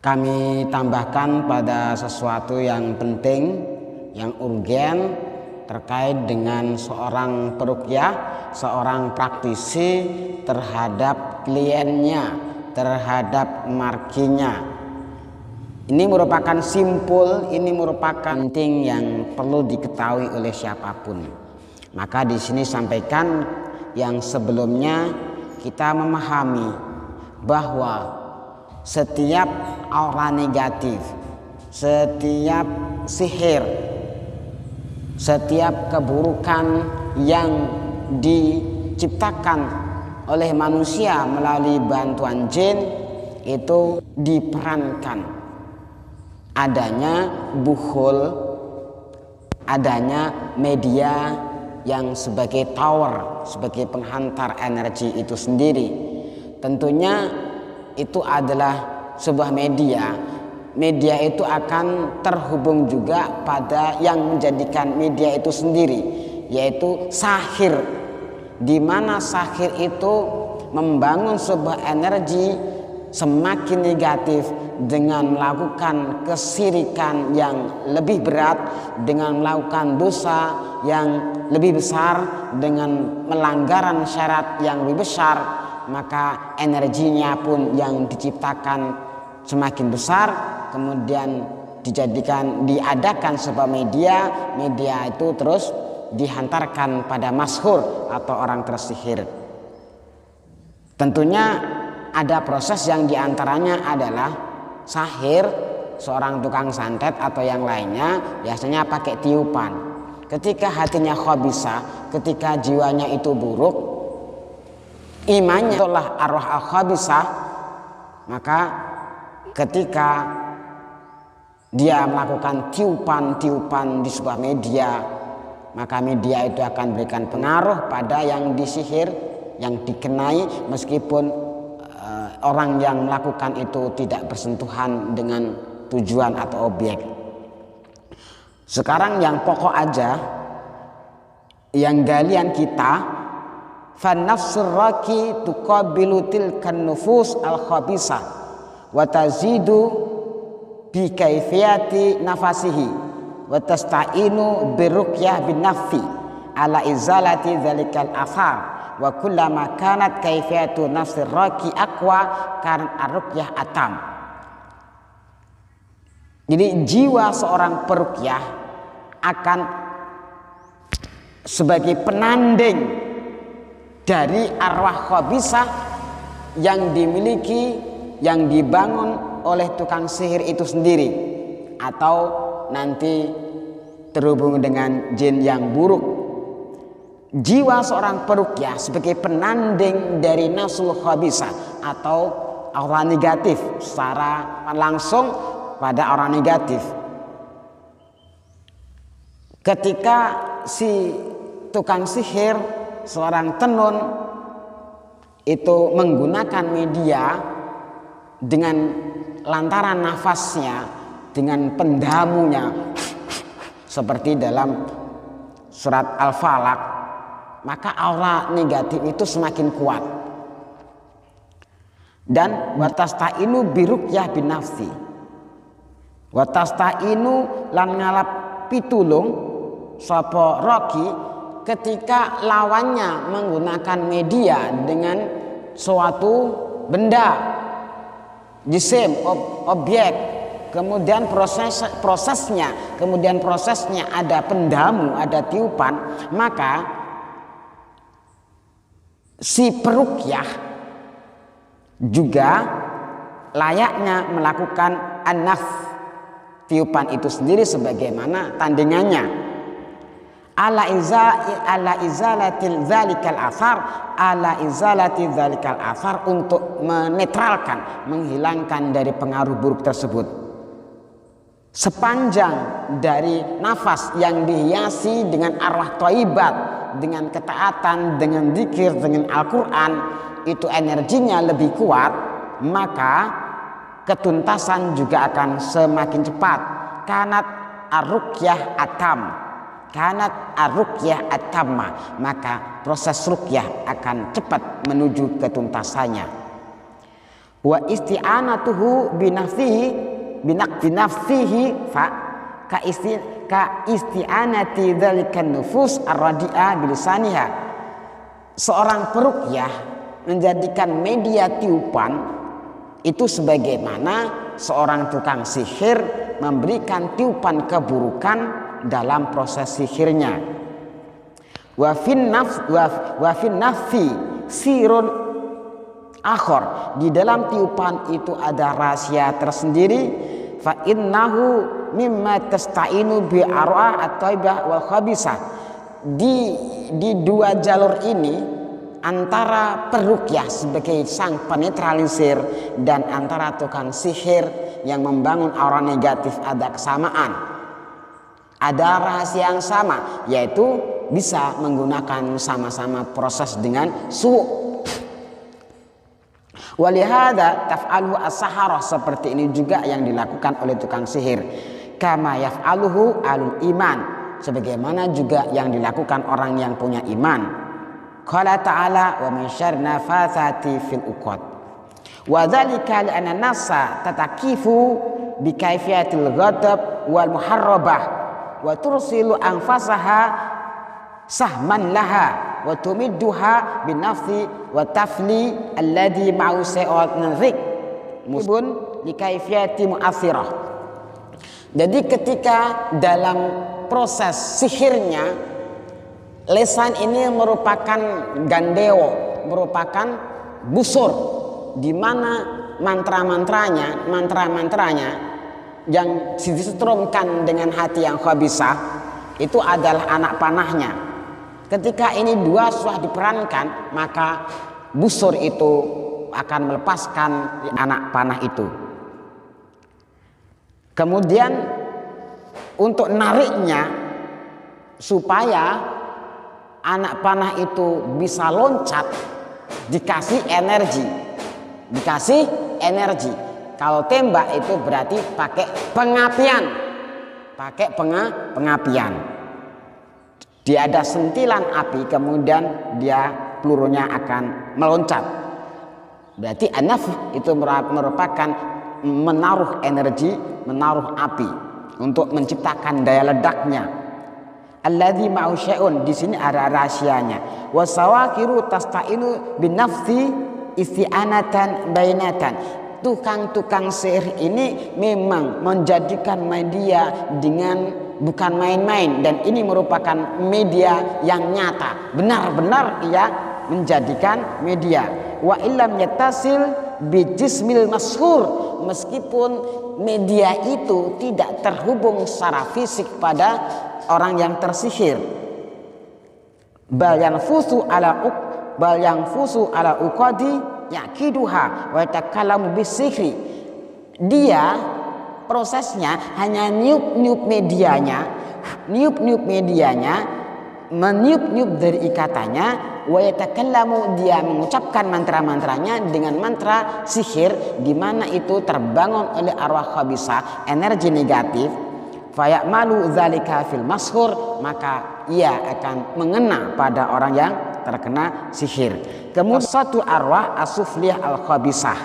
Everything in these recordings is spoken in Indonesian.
Kami tambahkan pada sesuatu yang penting, yang urgen terkait dengan seorang peruqyah, seorang praktisi terhadap kliennya, terhadap markinya. Ini merupakan simpul, ini merupakan penting yang perlu diketahui oleh siapapun. Maka di sini sampaikan yang sebelumnya kita memahami bahwa setiap aura negatif, setiap sihir, setiap keburukan yang diciptakan oleh manusia melalui bantuan jin itu diperankan adanya buhul, adanya media yang sebagai tower, sebagai penghantar energi itu sendiri. Tentunya itu adalah sebuah media. Media itu akan terhubung juga pada yang menjadikan media itu sendiri, yaitu sahir, di mana sahir itu membangun sebuah energi semakin negatif dengan melakukan kesirikan yang lebih berat, dengan melakukan dosa yang lebih besar, dengan melanggaran syarat yang lebih besar, maka energinya pun yang diciptakan semakin besar. Kemudian diadakan sebuah media itu terus dihantarkan pada mashur atau orang tersihir. Tentunya ada proses yang diantaranya adalah sahir, seorang tukang santet atau yang lainnya biasanya pakai tiupan. Ketika hatinya khabisah, ketika jiwanya itu buruk, imannya itulah arwah al-khabisah, maka ketika dia melakukan tiupan-tiupan di sebuah media, maka media itu akan berikan pengaruh pada yang disihir, yang dikenai, meskipun orang yang melakukan itu tidak bersentuhan dengan tujuan atau objek. Sekarang yang pokok aja, yang galian kita, fan-nafsur raqi tuqabilu tilkan nufus al-khabisah wa tazidu bi kaifiyati nafasihi wa tasta'inu biruqyah bin nafsi ala izalati dzalikal athar wa kullama kanat kaifiyatu nafsir raqi aqwa kan ar-ruqyah atam. Jadi jiwa seorang peruqyah akan sebagai penanding dari arwah khabisah yang dimiliki, yang dibangun oleh tukang sihir itu sendiri, atau nanti terhubung dengan jin yang buruk. Jiwa seorang peruqyah sebagai penanding dari nafsul khabisah atau aura negatif secara langsung pada aura negatif. Ketika si tukang sihir, seorang tenun itu menggunakan media dengan lantaran nafasnya, dengan pendamunya seperti dalam surat Al-Falaq, maka aura negatif itu semakin kuat. Dan watasta'inu biruqyah bin nafsi, watasta'inu lan ngalap pitulung sapa raqi ketika lawannya menggunakan media dengan suatu benda, jisim, objek, kemudian prosesnya ada pendamu, ada tiupan, maka si peruqyah juga layaknya melakukan an-nafs, tiupan itu sendiri sebagaimana tandingannya. Ala izalatil zalikal athar, untuk menetralkan, menghilangkan dari pengaruh buruk tersebut. Sepanjang dari nafas yang dihiasi dengan arwah thayyibat, dengan ketaatan, dengan zikir, dengan Al-Quran, itu energinya lebih kuat, maka ketuntasan juga akan semakin cepat. Kanat ar-ruqyah atam, kanat ar-ruqyah atamma, maka proses ruqyah akan cepat menuju ketuntasannya. wa isti'anatuhu binafsihi fa ka isti'anati dzalikan nufus ar-radi'ah bilisaniha. Seorang peruqyah menjadikan media tiupan itu sebagaimana seorang tukang sihir memberikan tiupan keburukan dalam proses sihirnya. Wa fin nafsi sirun akhor, di dalam tiupan itu ada rahasia tersendiri. Fa innahu mimma tasta'inu bi arwah at-thaibah wal khabisah. Di dua jalur ini, antara peruqyah sebagai sang penetralisir dan antara tukang sihir yang membangun aura negatif, ada kesamaan, ada rahasia yang sama, yaitu bisa menggunakan sama-sama proses dengan su'. Walihada taf'aluhu as-saharah, seperti ini juga yang dilakukan oleh tukang sihir. Kama yaf'aluhu alul iman, sebagaimana juga yang dilakukan orang yang punya iman. Qala ta'ala wa min syarri nafatsati fil uqad. Wa dzalika li'anna nafsa tatakifu bi kaifiyatil ghadab wal muharrabah wa tursilu anfasaha sahman laha wa tumidduha bin nafsi wa tafli alladhi ma'u sa'at rik musbun li kaifiyati mu'athirah. Jadi ketika dalam proses sihirnya, lesan ini merupakan gandewo, merupakan busur, di mana mantra-mantranya yang disetrumkan dengan hati yang khabisah itu adalah anak panahnya. Ketika ini dua sudah diperankan, maka busur itu akan melepaskan anak panah itu. Kemudian untuk nariknya supaya anak panah itu bisa loncat, dikasih energi. Kalau tembak itu berarti pakai pengapian, pengapian. Dia ada sentilan api, kemudian dia pelurunya akan meloncat. Berarti anaf itu merupakan menaruh energi, menaruh api untuk menciptakan daya ledaknya. Alladzi ma'u syai'un, di sini ada rahasianya. Wasawakiru tasta'inu binafsi isti'anatan bainatan. Tukang-tukang sihir ini memang menjadikan media dengan bukan main-main, dan ini merupakan media yang nyata, benar-benar ia menjadikan media. Wa illam yattasil bijismil mashur, meskipun media itu tidak terhubung secara fisik pada orang yang tersihir. Bal yanfusu ala uqadi yakiduha wa yatakallamu bisihri. Dia prosesnya hanya niup-niup medianya, meniup-niup dari ikatannya, wa yatakallamu, dia mengucapkan mantra-mantranya dengan mantra sihir, di mana itu terbangun oleh arwah khabisah, energi negatif. Fayamalu dzalika fil mashur, maka ia akan mengena pada orang yang terkena sihir. Kemudian satu arwah asufliyah al khabisah,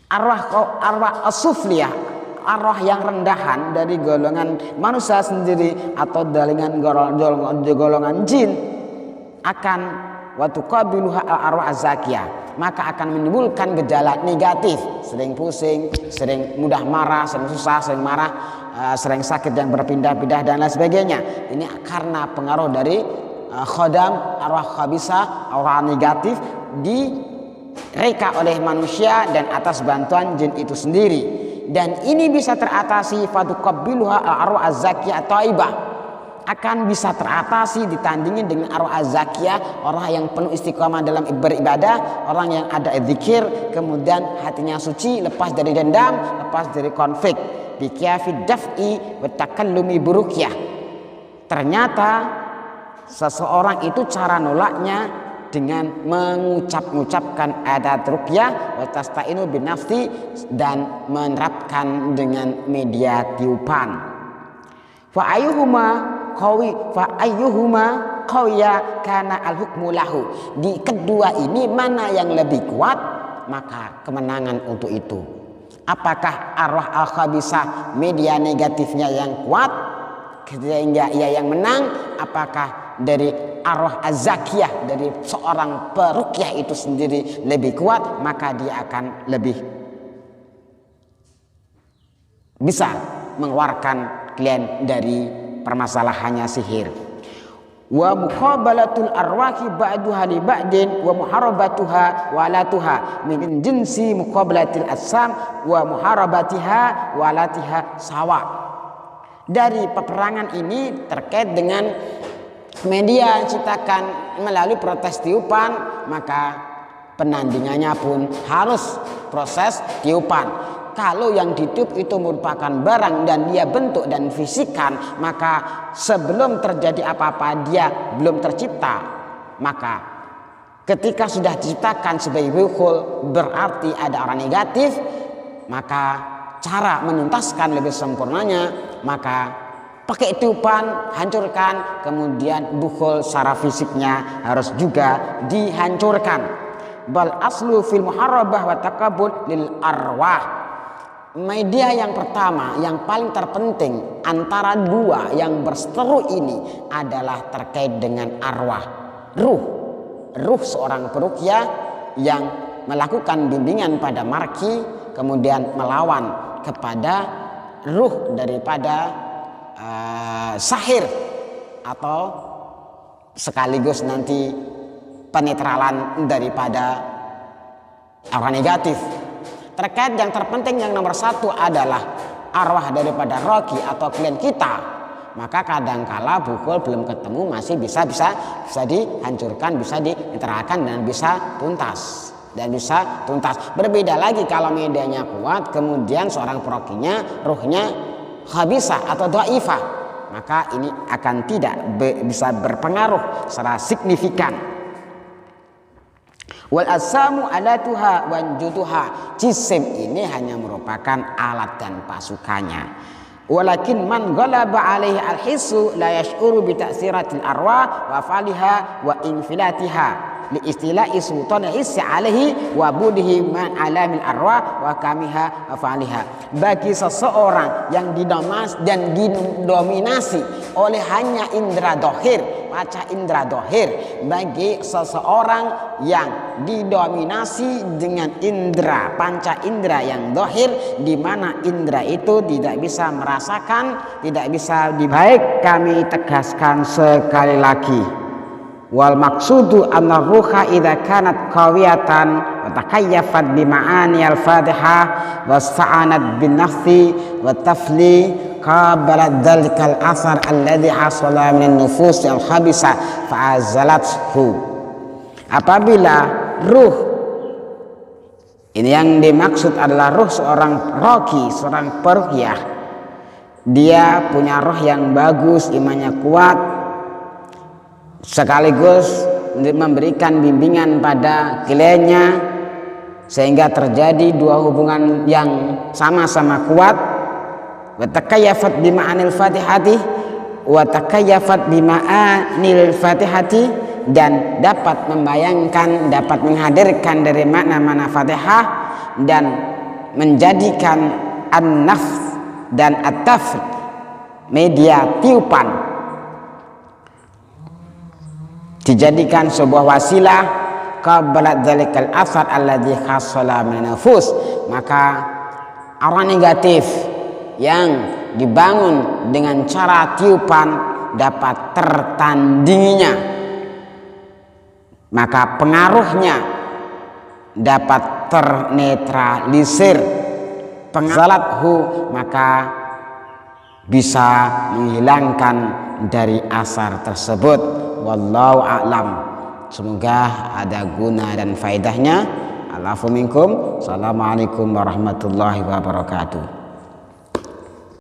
arwah asufliyah, arwah yang rendahan dari golongan manusia sendiri atau dari golongan jin, akan waktu qabiluha arwah azakiyah, maka akan menimbulkan gejala negatif, sering pusing, sering mudah marah, sering susah, sering marah, sering sakit yang berpindah-pindah dan lain sebagainya. Ini karena pengaruh dari khodam arwah khabisah, arwah negatif direka oleh manusia dan atas bantuan jin itu sendiri. Dan ini bisa teratasi fatuqabbiluha arwah az-zakiyah thaibah, akan bisa teratasi ditandingi dengan arwah az-zakiyah, orang yang penuh istiqomah dalam beribadah, orang yang ada zikir, kemudian hatinya suci, lepas dari dendam, lepas dari konflik. Bikiafid daf'i wa takallumi burukyah. Ternyata seseorang itu cara nolaknya dengan mengucapkan adat ruqyah wa tasta'inu binafsi, dan menerapkan dengan media tiupan. Fa ayyuhuma qawiya kana al-hukmu lahu. Di kedua ini mana yang lebih kuat, maka kemenangan untuk itu. Apakah arwah al-khabisah media negatifnya yang kuat sehingga ia yang menang? Apakah dari arwah az-zakiyah, dari seorang peruqyah itu sendiri lebih kuat, maka dia akan lebih bisa mengeluarkan klien dari permasalahannya sihir. Wa muqabalatul arwahi ba'duha li ba'din wa muharabatuha wa alatuha min jinsi muqabalatil asam wa muharabatiha wa alatiha sawa. Dari peperangan ini terkait dengan media yang diciptakan melalui protes tiupan, maka penandingannya pun harus proses tiupan. Kalau yang ditiup itu merupakan barang dan dia bentuk dan fisikan, maka sebelum terjadi apa-apa dia belum tercipta. Maka ketika sudah diciptakan sebagai wuhul, berarti ada orang negatif, maka cara menuntaskan lebih sempurnanya, maka pakai tiupan, hancurkan, kemudian wuhul secara fisiknya harus juga dihancurkan. Bal aslu fil muharabah wa takabul lil arwah. Media yang pertama, yang paling terpenting antara dua yang berseteru ini adalah terkait dengan arwah, ruh seorang peruqyah yang melakukan bimbingan pada marki, kemudian melawan kepada ruh daripada sahir, atau sekaligus nanti penetralan daripada orang negatif. Terkait yang terpenting yang nomor satu adalah arwah daripada rogi atau klien kita, maka kadangkala bukul belum ketemu masih bisa dihancurkan, bisa diinterahkan dan bisa tuntas. Berbeda lagi kalau medianya kuat, kemudian seorang perokinya ruhnya khabisah atau dhaifah, maka ini akan tidak bisa berpengaruh secara signifikan. Wal asamu alatuha wanjutuha, jisim ini hanya merupakan alat dan pasukannya. Walakin man ghalaba alaihi alhisu la yash'uru bi ta'siratil arwah wa faliha wa infilatiha li istila'i sultan hissi alaihi wa budihi man alamil arwah wa kamiha wa faliha. Bagi seseorang yang didominasi oleh hanya indera dohir, panca indera dohir, bagi seseorang yang didominasi dengan indera panca indera yang dohir, di mana indera itu tidak bisa merasakan, tidak bisa baik. Kami tegaskan sekali lagi, wal maksudu anna ruha idza kanat qawiyatan wa takayyafat bi ma'ani al-fatihah wa sta'anat bin nafsi wa tafli qabalat dhalikal athar alladhi hasala min nufus al-khabisa fa'azalathu. Apabila ruh ini yang dimaksud adalah ruh seorang rogi, seorang peruqyah, dia punya roh yang bagus, imannya kuat, sekaligus memberikan bimbingan pada kliennya sehingga terjadi dua hubungan yang sama-sama kuat. Wa takayyafat bima'anil fatihati wa takayyafat bima'anil fatihati, dan dapat membayangkan, dapat menghadirkan dari makna-makna Fatihah dan menjadikan an-nafs dan at-tafr media tiupan dijadikan sebuah wasilah qabalat dzalikal athar alladzi hasala min nufus, maka orang negatif yang dibangun dengan cara tiupan dapat tertandinginya, maka pengaruhnya dapat ternetralisir, pengalathu, maka bisa menghilangkan dari asar tersebut. Wallahu a'lam. Semoga ada guna dan faedahnya. Alafu minkum. Assalamualaikum warahmatullahi wabarakatuh.